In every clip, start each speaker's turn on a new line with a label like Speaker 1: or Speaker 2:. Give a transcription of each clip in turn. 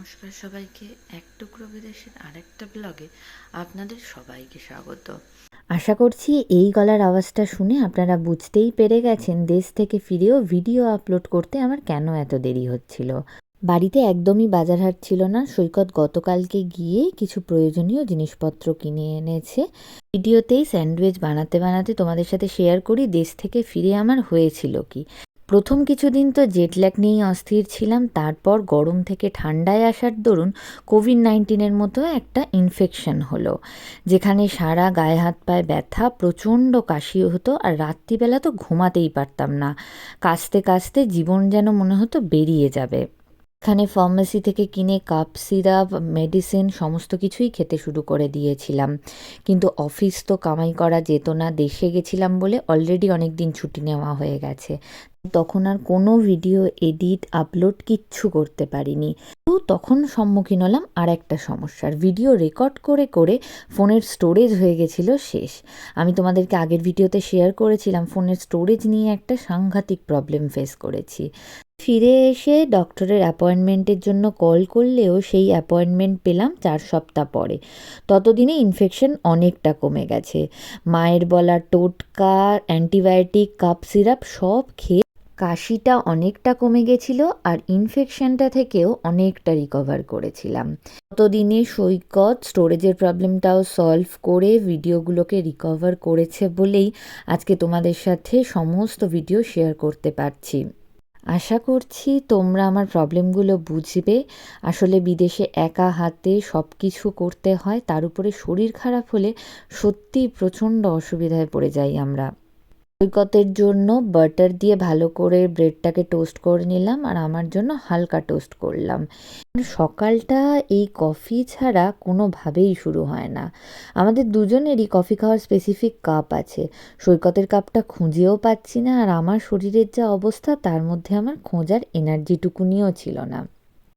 Speaker 1: নমস্কার সবাইকে, এক টুকরো বিদেশের আরেকটা ব্লগে আপনাদের সবাইকে স্বাগত।
Speaker 2: আশা করছি এই গলার আওয়াজটা শুনে আপনারা বুঝতেই পেরে গেছেন দেশ থেকে ফিরেও ভিডিও আপলোড করতে আমার কেন এত দেরি হচ্ছিল। বাড়িতে একদমই বাজারহাট ছিল না। সৈকত গতকালকে গিয়ে কিছু প্রয়োজনীয় জিনিসপত্র কিনে এনেছে। ভিডিওতেই স্যান্ডউইচ বানাতে বানাতে তোমাদের সাথে শেয়ার করি দেশ থেকে ফিরে আমার হয়েছিল কি। প্রথম কিছুদিন তো জেটল্যাগ নিয়েই অস্থির ছিলাম, তারপর গরম থেকে ঠান্ডায় আসার দরুন কোভিড-19-এর মতো একটা ইনফেকশন হলো, যেখানে সারা গায়ে হাত পায়ে ব্যথা, প্রচণ্ড কাশি হতো আর রাত্রিবেলা তো ঘুমাতেই পারতাম না। কাশতে কাশতে জীবন যেন মনে হতো বেরিয়ে যাবে। এখানে ফার্মেসি থেকে কিনে কাপ সিরাপ, মেডিসিন সমস্ত কিছুই খেতে শুরু করে দিয়েছিলাম। কিন্তু অফিস তো কামাই করা যেত না, দেশে গেছিলাম বলে অলরেডি অনেক দিন ছুটি নেওয়া হয়ে গেছে। তখন আর কোনো ভিডিও এডিট আপলোড কিচ্ছু করতে পারিনি। তো তখন সম্মুখীন হলাম আর একটা সমস্যার। ভিডিও রেকর্ড করে করে ফোনের স্টোরেজ হয়ে গেছিল শেষ। আমি তোমাদেরকে আগের ভিডিওতে শেয়ার করেছিলাম ফোনের স্টোরেজ নিয়ে একটা সাংঘাতিক প্রবলেম ফেস করেছি। ফিরে এসে ডক্টরের অ্যাপয়েন্টমেন্টের জন্য কল করলেও সেই অ্যাপয়েন্টমেন্ট পেলাম 4 সপ্তাহ পরে। ততদিনে ইনফেকশন অনেকটা কমে গেছে। মায়ের বলা টোটকা, অ্যান্টিবায়োটিক, কাপ সিরাপ সব খেয়ে কাশিটা অনেকটা কমে গেছিল আর ইনফেকশনটা থেকেও অনেকটা রিকভার করেছিলাম। ততদিনে সৈকত স্টোরেজের প্রবলেমটাও সলভ করে ভিডিওগুলোকে রিকভার করেছে বলেই আজকে তোমাদের সাথে সমস্ত ভিডিও শেয়ার করতে পারছি। আশা করছি তোমরা আমার প্রবলেমগুলো বুঝবে। আসলে বিদেশে একা হাতে সব কিছু করতে হয়, তার উপরে শরীর খারাপ হলে সত্যিই প্রচণ্ড অসুবিধায় পড়ে যাই আমরা। সৈকতের জন্য বাটার দিয়ে ভালো করে ব্রেডটাকে টোস্ট করে নিলাম আর আমার জন্য হালকা টোস্ট করলাম। সকালটা এই কফি ছাড়া কোনোভাবেই শুরু হয় না। আমাদের দুজনেরই কফি খাওয়ার স্পেসিফিক কাপ আছে। সৈকতের কাপটা খুঁজেও পাচ্ছি না, আর আমার শরীরের যা অবস্থা তার মধ্যে আমার খোঁজার এনার্জিটুকুনিও ছিল না।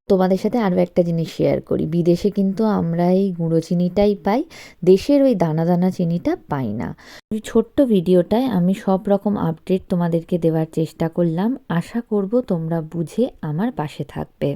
Speaker 2: তোমাদের সাথে আরও একটা জিনিস শেয়ার করি, বিদেশে কিন্তু আমরা এই গুঁড়ো চিনিটাই পাই, দেশের ওই দানা দানা চিনিটা পাই না। ওই ছোট্ট ভিডিওটায় আমি সব রকম আপডেট তোমাদেরকে দেওয়ার চেষ্টা করলাম। আশা করব তোমরা বুঝে আমার পাশে থাকবে।